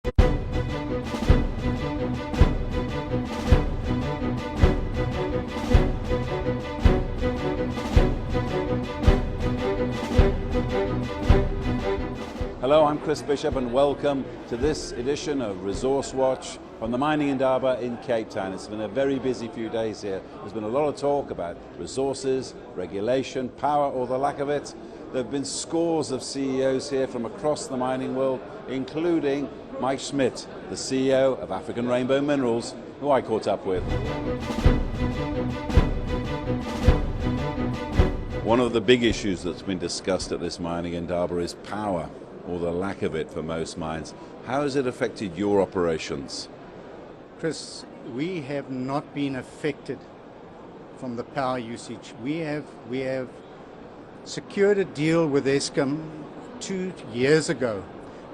Hello, I'm Chris Bishop and welcome to this edition of Resource Watch from the Mining Indaba in Cape Town. It's been a very busy few days here. There's been a lot of talk about resources, regulation, power or the lack of it. There have been scores of CEOs here from across the mining world, including Mike Schmidt, the CEO of African Rainbow Minerals, who I caught up with. One of the big issues that's been discussed at this Mining Indaba is power, or the lack of it for most mines. How has it affected your operations? Chris, we have not been affected from the power usage. We have secured a deal with Eskom 2 years ago,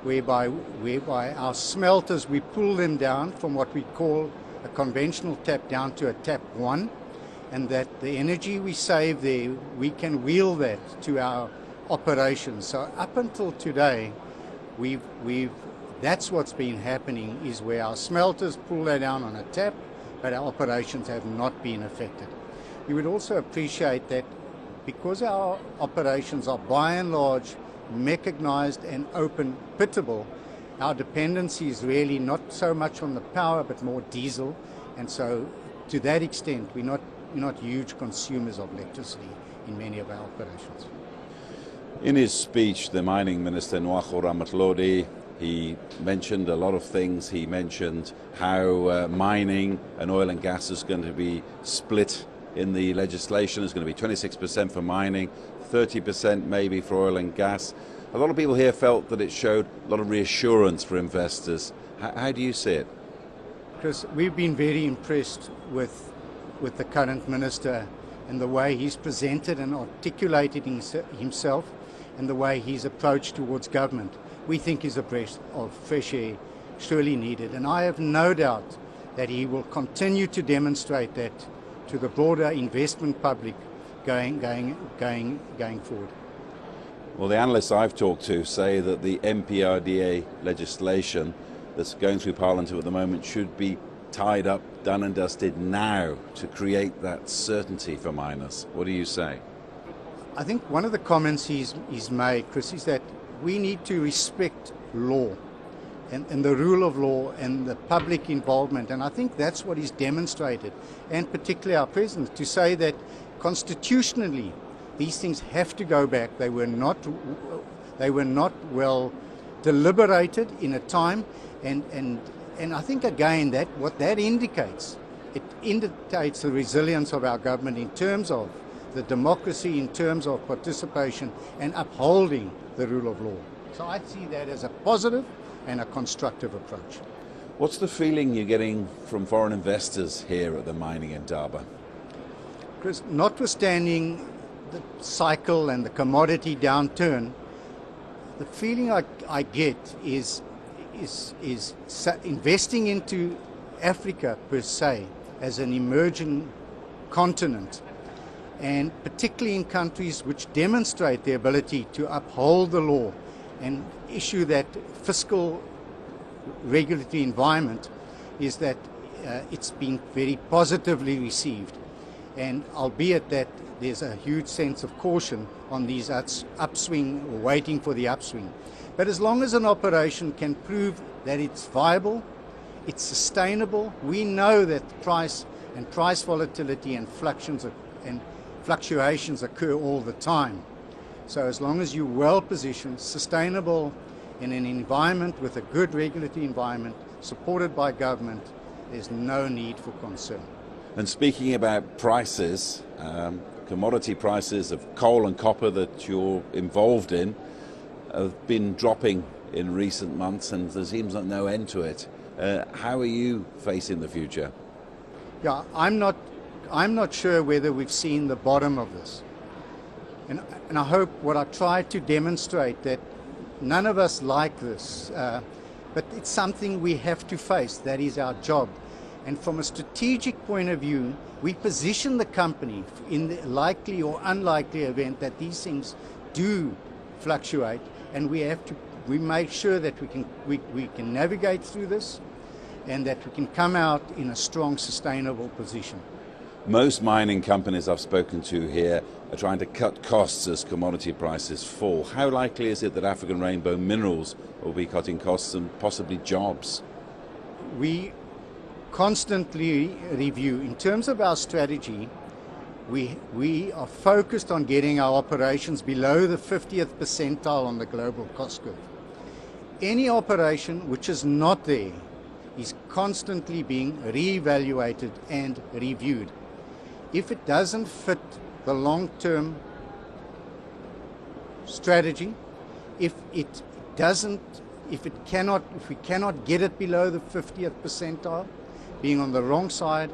whereby our smelters, we pull them down from what we call a conventional tap down to a tap 1, and that the energy we save there, we can wheel that to our operations. So up until today, that's what's been happening, is where our smelters pull that down on a tap, but our operations have not been affected. You would also appreciate that because our operations are by and large mechanized and open pittable, our dependency is really not so much on the power but more diesel, and so to that extent we're not huge consumers of electricity in many of our operations. In his speech, the mining minister, Nwacho Ramatlhodi, he mentioned a lot of things. He mentioned how mining and oil and gas is going to be split in the legislation. It's going to be 26% for mining, 30% maybe for oil and gas. A lot of people here felt that it showed a lot of reassurance for investors. How do you see it? Because we've been very impressed with the current minister and the way he's presented and articulated himself, and the way he's approached towards government. We think is a breath of fresh air surely needed, and I have no doubt that he will continue to demonstrate that to the broader investment public going forward. Well, the analysts I've talked to say that the MPRDA legislation that's going through Parliament at the moment should be tied up, done and dusted now to create that certainty for miners. What do you say? I think one of the comments he's made, Chris, is that we need to respect law and the rule of law and the public involvement. And I think that's what he's demonstrated, and particularly our president, to say that constitutionally these things have to go back. They were not well deliberated in a time, and I think again that what that indicates, it indicates the resilience of our government in terms of the democracy, in terms of participation and upholding the rule of law. So I see that as a positive and a constructive approach. What's the feeling you're getting from foreign investors here at the Mining Indaba? Chris, notwithstanding the cycle and the commodity downturn, the feeling I get is investing into Africa per se as an emerging continent, and particularly in countries which demonstrate their ability to uphold the law and issue that fiscal regulatory environment, is that it's been very positively received. And albeit that there's a huge sense of caution on these upswing, or waiting for the upswing. But as long as an operation can prove that it's viable, it's sustainable, we know that price volatility and fluctuations occur all the time. So as long as you're well positioned, sustainable in an environment with a good regulatory environment, supported by government, there's no need for concern. And speaking about prices, commodity prices of coal and copper that you're involved in have been dropping in recent months, and there seems like no end to it. How are you facing the future? Yeah, I'm not sure whether we've seen the bottom of this. And I hope what I try to demonstrate, that none of us like this, but it's something we have to face. That is our job. And from a strategic point of view, we position the company in the likely or unlikely event that these things do fluctuate, and we have to we make sure that we can navigate through this and that we can come out in a strong, sustainable position. Most mining companies I've spoken to here are trying to cut costs as commodity prices fall. How likely is it that African Rainbow Minerals will be cutting costs and possibly jobs? We constantly review. In terms of our strategy, we are focused on getting our operations below the 50th percentile on the global cost curve. Any operation which is not there is constantly being reevaluated and reviewed. If it doesn't fit the long-term strategy, if we cannot get it below the 50th percentile, being on the wrong side,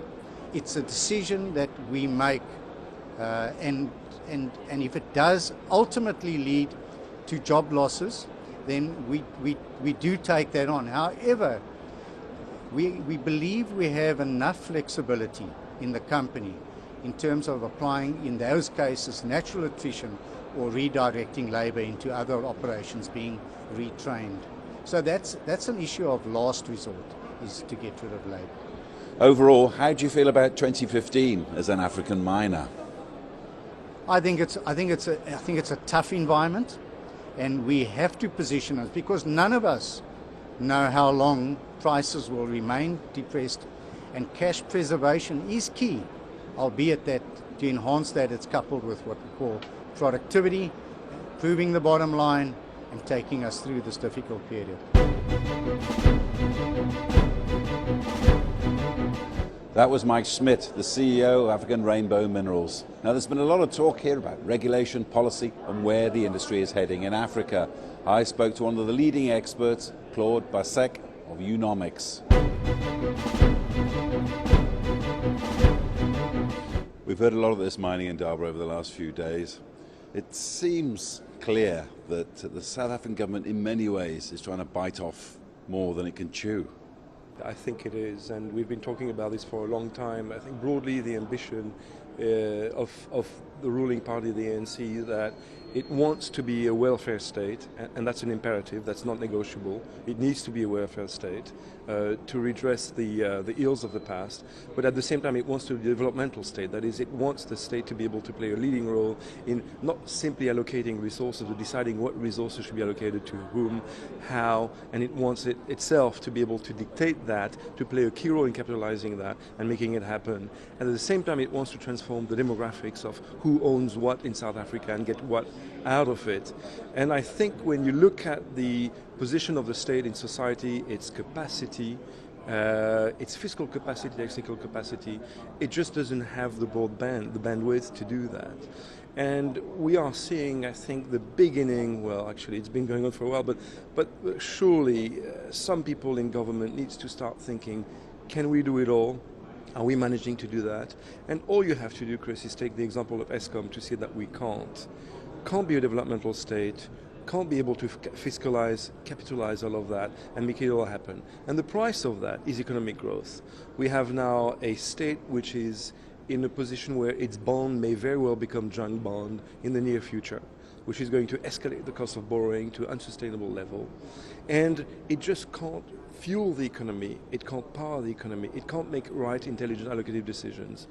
it's a decision that we make, and if it does ultimately lead to job losses, then we do take that on. However, we believe we have enough flexibility in the company in terms of applying, in those cases, natural attrition or redirecting labor into other operations, being retrained. So that's an issue of last resort, is to get rid of labor. Overall, how do you feel about 2015 as an African miner? I think it's a tough environment, and we have to position us, because none of us know how long prices will remain depressed, and cash preservation is key, albeit that to enhance that, it's coupled with what we call productivity, improving the bottom line, and taking us through this difficult period. That was Mike Schmidt, the CEO of African Rainbow Minerals. Now, there's been a lot of talk here about regulation, policy, and where the industry is heading in Africa. I spoke to one of the leading experts, Claude Basek of Unomics. We've heard a lot of this mining in Indaba over the last few days. It seems clear that the South African government in many ways is trying to bite off more than it can chew. I think it is, and we've been talking about this for a long time. I think broadly the ambition of the ruling party, the ANC, that it wants to be a welfare state, and that's an imperative, that's not negotiable. It needs to be a welfare state to redress the ills of the past, but at the same time it wants to be a developmental state. That is, it wants the state to be able to play a leading role in not simply allocating resources, but deciding what resources should be allocated to whom, how, and it wants it itself to be able to dictate that, to play a key role in capitalizing that and making it happen. And at the same time it wants to transform the demographics of who owns what in South Africa and get what out of it. And I think when you look at the position of the state in society, its capacity, its fiscal capacity, technical capacity, it just doesn't have the bandwidth to do that. And we are seeing, I think, the beginning, well, actually it's been going on for a while, but surely some people in government needs to start thinking, can we do it all? Are we managing to do that? And all you have to do, Chris, is take the example of Eskom to see that we can't be a developmental state, can't be able to fiscalize, capitalize all of that and make it all happen. And the price of that is economic growth. We have now a state which is in a position where its bond may very well become junk bond in the near future, which is going to escalate the cost of borrowing to an unsustainable level. And it just can't fuel the economy, it can't power the economy, it can't make right, intelligent, allocative decisions.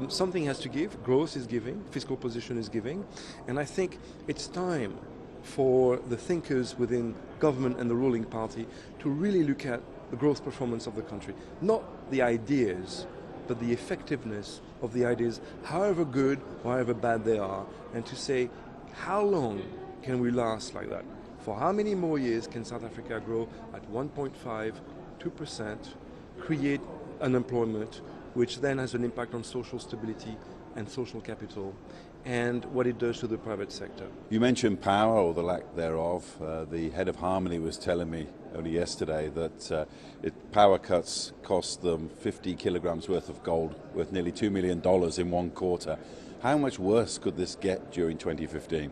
Something has to give, growth is giving, fiscal position is giving, and I think it's time for the thinkers within government and the ruling party to really look at the growth performance of the country. Not the ideas, but the effectiveness of the ideas, however good or however bad they are, and to say, how long can we last like that? For how many more years can South Africa grow at 1.5, 2%, create unemployment, which then has an impact on social stability and social capital, and what it does to the private sector? You mentioned power, or the lack thereof. The head of Harmony was telling me only yesterday that power cuts cost them 50 kilograms worth of gold, worth nearly $2 million in one quarter. How much worse could this get during 2015?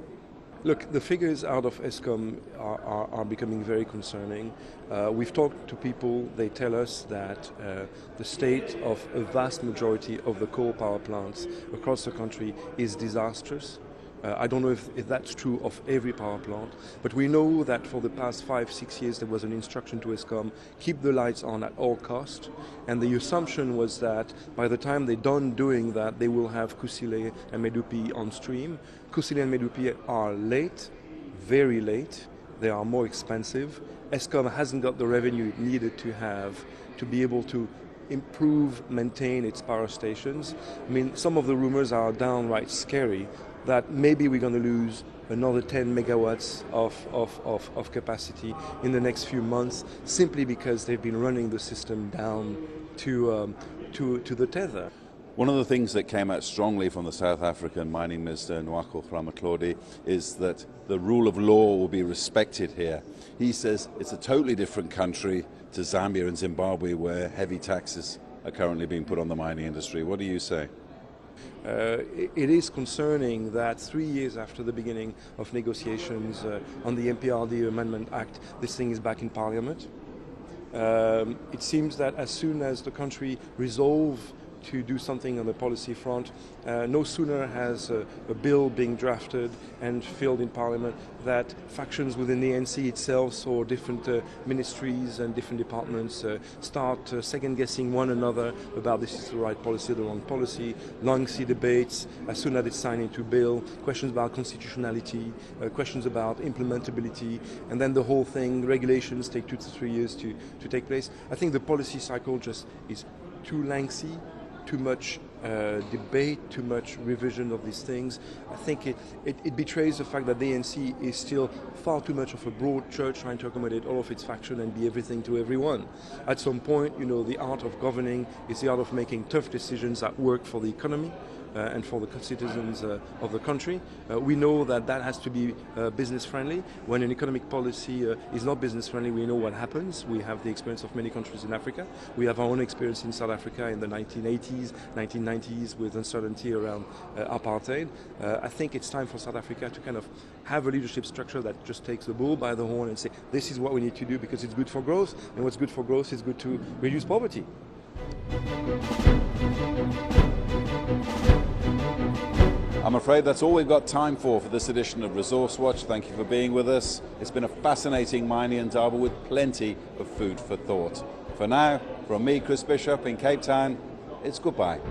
Look, the figures out of Eskom are becoming very concerning. We've talked to people, they tell us that the state of a vast majority of the coal power plants across the country is disastrous. I don't know if that's true of every power plant, but we know that for the past 5-6 years there was an instruction to Eskom, keep the lights on at all cost, and the assumption was that by the time they're done doing that, they will have Kusile and Medupi on stream. Kusile and Medupi are late, very late, they are more expensive. Eskom hasn't got the revenue it needed to have to be able to improve, maintain its power stations. I mean, some of the rumors are downright scary that maybe we're going to lose another 10 megawatts of capacity in the next few months simply because they've been running the system down to the tether. One of the things that came out strongly from the South African Mining Minister, Nwako Ramatlhodi, is that the rule of law will be respected here. He says it's a totally different country to Zambia and Zimbabwe, where heavy taxes are currently being put on the mining industry. What do you say? It is concerning that 3 years after the beginning of negotiations on the MPRD Amendment Act, this thing is back in Parliament. It seems that as soon as the country resolves to do something on the policy front, no sooner has a bill being drafted and filled in Parliament that factions within the ANC itself, or different ministries and different departments, start second-guessing one another about this is the right policy or the wrong policy. Lengthy debates as soon as it's signed into bill, questions about constitutionality, questions about implementability, and then the whole thing, regulations take 2 to 3 years to take place. I think the policy cycle just is too lengthy, too much debate, too much revision of these things. I think it betrays the fact that the ANC is still far too much of a broad church trying to accommodate all of its faction and be everything to everyone. At some point, you know, the art of governing is the art of making tough decisions that work for the economy and for the citizens of the country. We know that that has to be business friendly. When an economic policy is not business friendly, we know what happens. We have the experience of many countries in Africa. We have our own experience in South Africa in the 1980s, 1990s with uncertainty around apartheid. I think it's time for South Africa to kind of have a leadership structure that just takes the bull by the horn and say, this is what we need to do because it's good for growth, and what's good for growth is good to reduce poverty. I'm afraid that's all we've got time for this edition of Resource Watch. Thank you for being with us. It's been a fascinating mining Indaba with plenty of food for thought. For now, from me, Chris Bishop in Cape Town, it's goodbye.